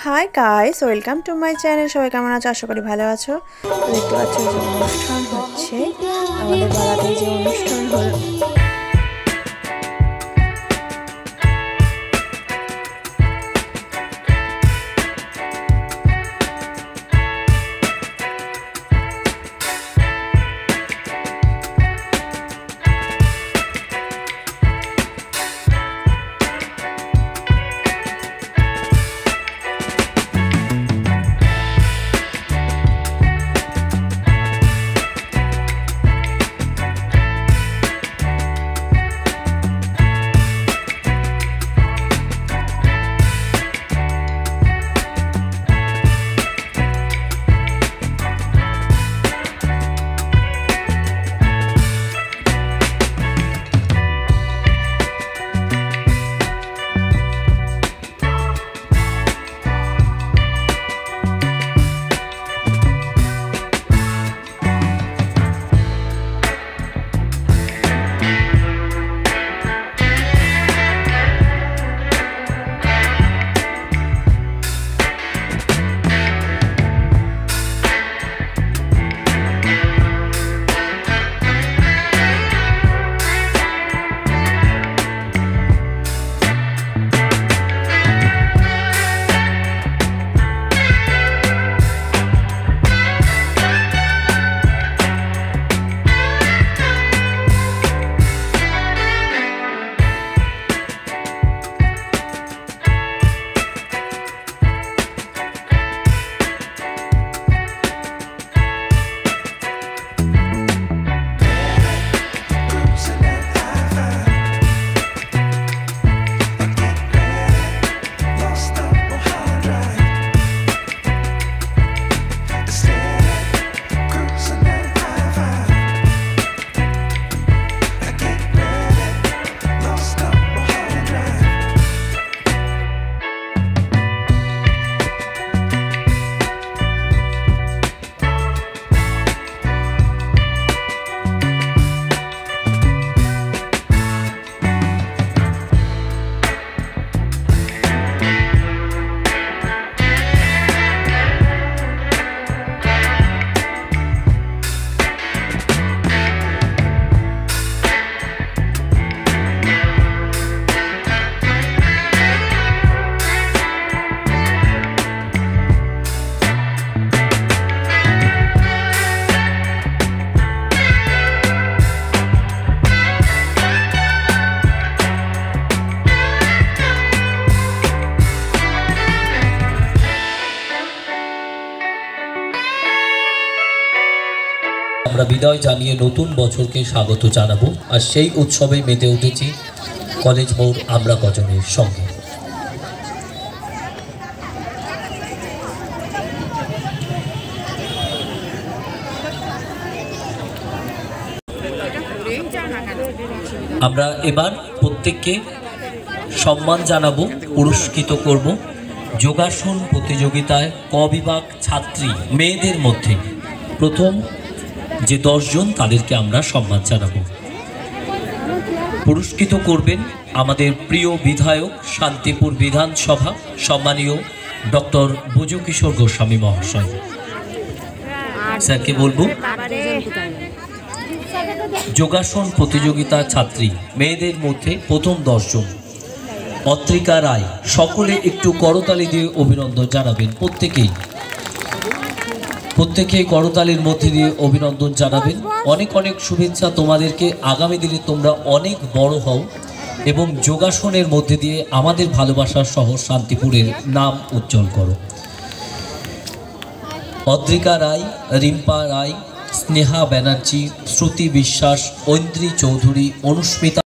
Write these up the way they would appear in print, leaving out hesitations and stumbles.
Hi guys, welcome to my channel. সবাই কেমন আছো? আশা করি ভালো আছো। দেখতে পাচ্ছ যে অনুষ্ঠান হচ্ছে, আমাদের পাড়াতে যে অনুষ্ঠান হলো। আমরা বিদায় জানিয়ে নতুন বছরকে স্বাগত জানাবো। আর সেই উৎসবে মেতে উঠেছি কলেজ মোড় আমরা কজনের সঙ্গে। আমরা এবার প্রত্যেককে সম্মান জানাবো, পুরস্কৃত করব। যোগাসন প্রতিযোগিতায় ক বিভাগ ছাত্রী মেয়েদের মধ্যে প্রথম যে 10 জন তাদেরকে আমরা সম্মান জানাবো। পুরস্কৃত করবেন আমাদের প্রিয় বিধায়ক, শান্তিপুর বিধানসভা সম্মানীয় ডক্টর ব্রজকিশোর গোস্বামী মহাশয়। স্যারকে বলবো যোগাসন প্রতিযোগিতা ছাত্রী মেয়েদের মধ্যে প্রথম 10 জন অত্রিকা রায়। সকলে একটু করতালি দিয়ে অভিনন্দন জানাবেন। প্রত্যেকেই করতালির মধ্যে দিয়ে অভিনন্দন জানাবেন। অনেক অনেক শুভেচ্ছা তোমাদেরকে। আগামী দিনে তোমরা অনেক বড় হও এবং যোগাসনের মধ্যে দিয়ে আমাদের ভালোবাসার শহর শান্তিপুরের নাম উজ্জ্বল করো। অদ্রিকা রায়, রিম্পা রায়, স্নেহা ব্যানার্জি, শ্রুতি বিশ্বাস, ঐন্দ্রী চৌধুরী, অনুস্মিতা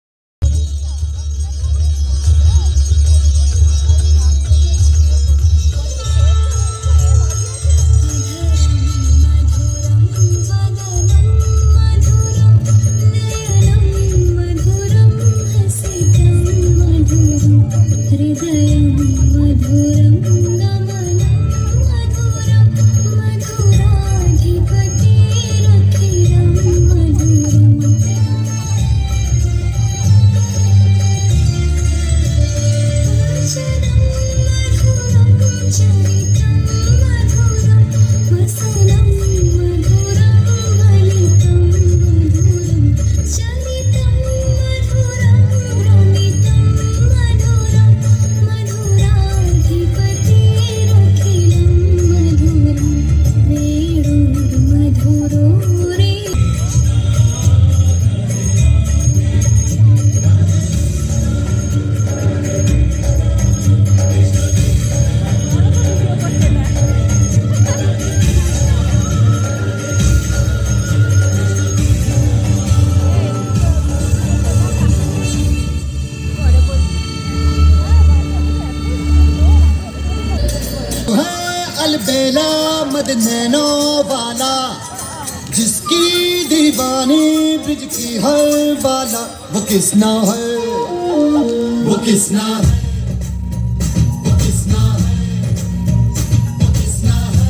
अलबेला मदनैनो वाला जिसकी दीवानी ब्रिज की हर वाला वो किसना है, वो किसना है, वो किसना है, वो किसना है।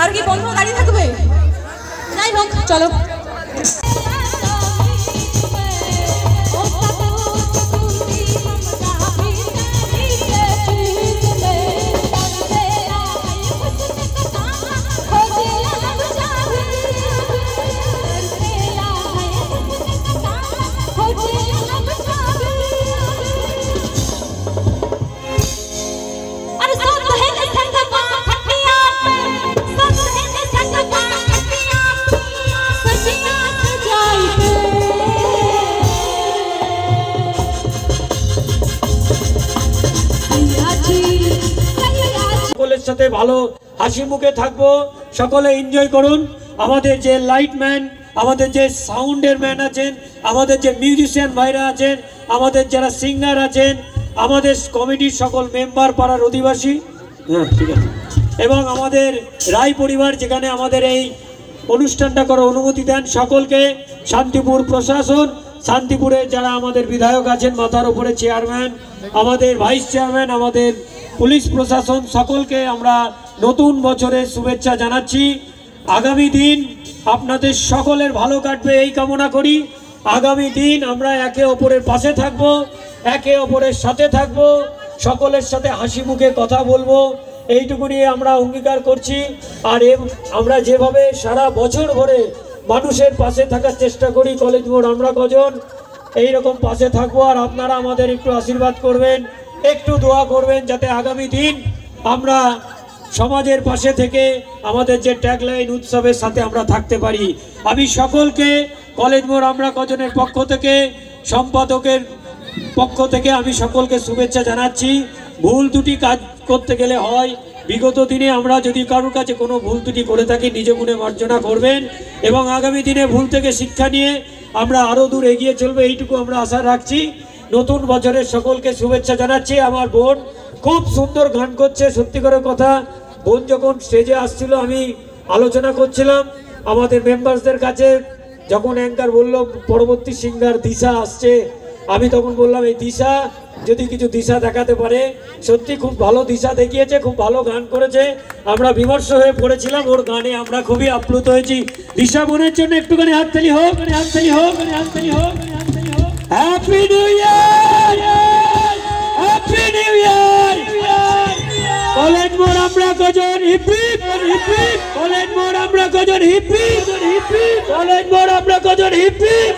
আর কি বন্ধু দাঁড়িয়ে থাকবে? যাই হোক চলো। সকলের সাথে ভালো হাসি মুখে থাকবো, সকলে এনজয় করুন। আমাদের যে লাইটম্যান, আমাদের যে সাউন্ডের ম্যান আছেন, আমাদের যে মিউজিশিয়ান ভাইরা আছেন, আমাদের যারা সিঙ্গার আছেন, আমাদের কমিটির সকল মেম্বার, পাড়ার অধিবাসী, হ্যাঁ ঠিক আছে, এবং আমাদের রায় পরিবার যেখানে আমাদের এই অনুষ্ঠানটা করার অনুমতি দেন, সকলকে শান্তিপুর প্রশাসন, শান্তিপুরে যারা আমাদের বিধায়ক আছেন, মাথার উপরে চেয়ারম্যান, আমাদের ভাইস চেয়ারম্যান, আমাদের পুলিশ প্রশাসন, সকলকে আমরা নতুন বছরের শুভেচ্ছা জানাচ্ছি। আগামী দিন আপনাদের সকলের ভালো কাটবে এই কামনা করি। আগামী দিন আমরা একে অপরের পাশে থাকব, একে অপরের সাথে থাকব, সকলের সাথে হাসি মুখে কথা বলবো, এইটুকুনি আমরা অঙ্গীকার করছি। আর আমরা যেভাবে সারা বছর ধরে মানুষের পাশে থাকার চেষ্টা করি, কলেজ মোড় আমরা কজন এইরকম পাশে থাকবো। আর আপনারা আমাদের একটু আশীর্বাদ করবেন, একটু দোয়া করবেন, যাতে আগামী দিন আমরা সমাজের পাশে থেকে আমাদের যে ট্যাগলাইন উৎসবের সাথে আমরা থাকতে পারি। আমি সকলকে কলেজ মোড় আমরা কজনের পক্ষ থেকে, সম্পাদকের পক্ষ থেকে আমি সকলকে শুভেচ্ছা জানাচ্ছি। ভুল ত্রুটি কাজ করতে গেলে হয়, বিগত দিনে আমরা যদি কারোর কাছে কোনো ভুল ত্রুটি করে থাকি নিজ গুণে মার্জনা করবেন, এবং আগামী দিনে ভুল থেকে শিক্ষা নিয়ে আমরা আরও দূর এগিয়ে চলবো, এইটুকু আমরা আশা রাখছি। নতুন বছরের সকলকে শুভেচ্ছা জানাচ্ছি। আমার বোন খুব সুন্দর গান করছে, সত্যি করে কথা। বোন যখন স্টেজে আসছিল আমি আলোচনা করছিলাম আমাদের মেম্বারসদের কাছে, যখন অ্যাঙ্কার বলল পরবর্তী সিঙ্গার দিশা আসছে, আমি তখন বললাম এই দিশা যদি কিছু দিশা দেখাতে পারে। সত্যি খুব ভালো দিশা দেখিয়েছে, খুব ভালো গান করেছে। আমরা বিমর্ষ হয়ে পড়েছিলাম ওর গানে, আমরা খুবই আপ্লুত হয়েছি। দিশা বোনের জন্য একটুখানি হাততালি হোক, হাততালি হোক, হাততালি হোক। Happy new year, happy new year. College মোড় আমরা কজন হিপ হিপ, কলেজ মোড় আমরা কজন হিপ হিপ, কলেজ মোড় আমরা কজন হিপ হিপ।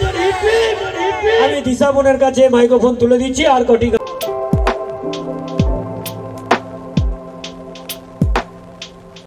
আমি দিশা বোনের কাছে মাইক্রোফোন তুলে দিচ্ছি আর কটি